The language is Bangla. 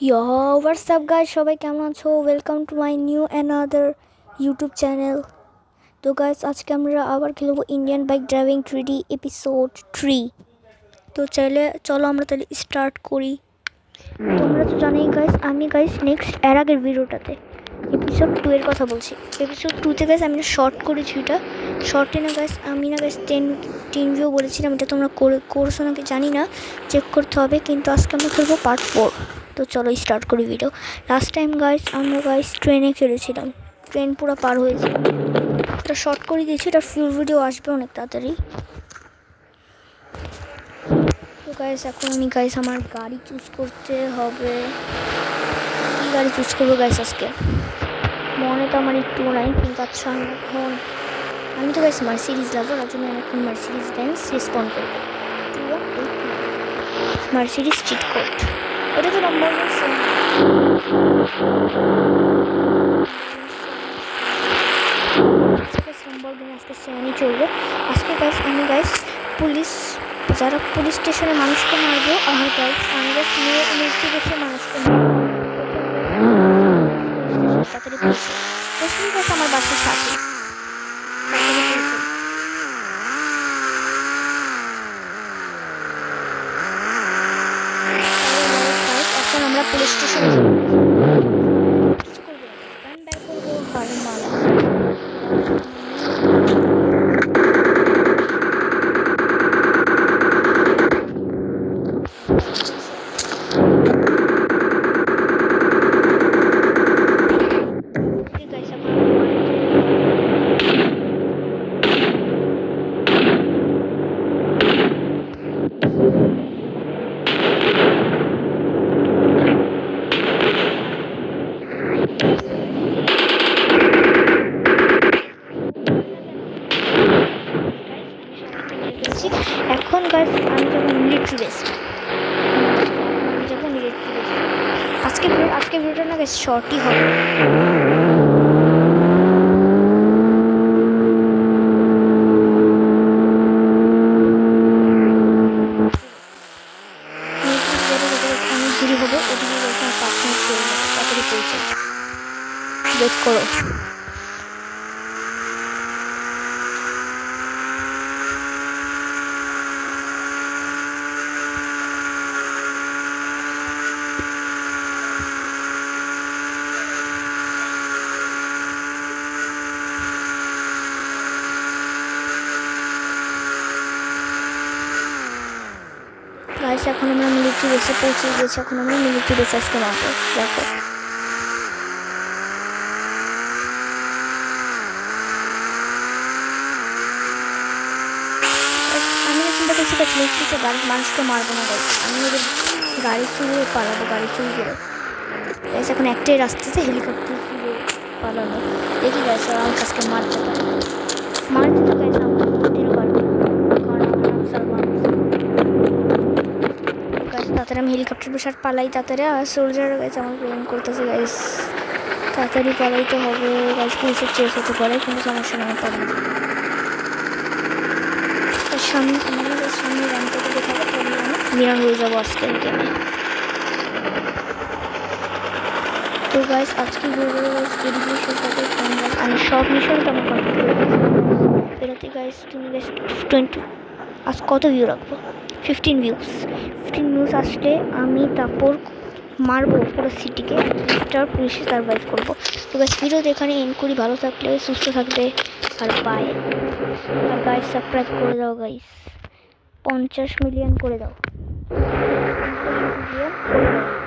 Yo, what's up guys? সবাই কেমন আছো? Welcome to my new another YouTube channel. তো গাইস আজকে আমরা আবার খেলবো Indian bike driving 3D episode 3। তো চলো আমরা তাহলে স্টার্ট করি। তোমরা তো জানোই গাইস, আমি গাইস নেক্সট এর আগের ভিডিওটাতে এপিসোড 2 এর কথা বলছি। এপিসোড 2তে গাইস আমি শর্ট করেছি, এটা শর্টে না গাইস, আমি না গাইস 10 ভিউ বলেছিলাম। এটা তোমরা করছো নাকি জানি না, চেক করতে হবে। কিন্তু আজকে আমরা খেলবো পার্ট 4। তো চলো স্টার্ট করি ভিডিও। লাস্ট টাইম গাইস আমরা ট্রেনে খেলেছিলাম, ট্রেন পুরো পার হয়েছে। এটা শর্ট করে দিয়েছি, এটা ফুল ভিডিও আসবে অনেক তাড়াতাড়ি। তো গাইস এখন আমি আমার গাড়ি চুজ করতে হবে। কী গাড়ি চুজ করবো গাইস আজকে? মনে তো আমার একটু নাই, কিন্তু আচ্ছা আমি তো গাইস মার্সিডিজ লাভার, ওর জন্য আমি এখন মার্সিডিজ বেঞ্জ রেসপন্ড করবো। মার্সিডিজ চিট কোড, এটা তো নম্বর আজকে সেখানেই চলবে। আজকে আমি যারা পুলিশ স্টেশনে মানুষকে মারবো, আর আমি মৃত্যু দেশে মানুষকে তাড়াতাড়ি পৌঁছে আমার বাসার সাথে। এখন আমরা পুলিশ স্টেশনে এখন গাইস আমি যখন মিলিটারি বেস আজকে ভিডিওটা না গাইস শর্টই হবে। অনেক দেরি হবে, ওদিকে 5 মিনিট চলে যাবে, তাড়াতাড়ি পৌঁছে ওয়েট করো। গাইস এখন আমরা মিলিটারি বেসে পৌঁছে গেছি। এখন আমরা মিলিটারি বেসে আজকে মারবো। দেখো আমি চিন্তা করছি গাড়ির মানুষকে মারবো না গাইস, আমি ওদের গাড়ি চুরিয়ে পালাবো, গাড়ি চুরি করে। গাইস এখন একটাই রাস্তাতে হেলিকপ্টার চুরিয়ে পালানো। দেখি গাইস আমার কাছকে মারতে পারে, তো গাইস আমার দিতে পারবে না, কারণ আমার মুসলমান। তাড়াতাড়ি আমি হেলিকপ্টার বসার পালাই তাড়াতাড়ি। আর সোলজার গাইস আমার প্রেম করতেছে গাইস, তাড়াতাড়ি পালাইতে হবে গাইস। পুলিশের চেস হতে পারে কিন্তু সমস্যা নেই, পালাই সামনে রানতে দেখাবো, তাহলে আমি বিরান হয়ে যাবো আজকের গেমে। তো গাইস আজকে আমি সব মিশন তেমন কমপ্লিট করে বেরোতে গাইস। তুমি গাইস 20 আজ কত ভিউ রাখবো? 15 ভিউজ আসলে আমি তারপর মারবো পুরো সিটিকে, স্টার পুলিশে সার্ভাইভ করবো। তো গাইস ভিডিওতে এখানে এন্ড করি। ভালো থাকলে সুস্থ থাকবে, আর বাই। আর গাইস সাবস্ক্রাইব করে দাও গাইস, 50 মিলিয়ন করে দাও, 50 মিলিয়ন করে দাও।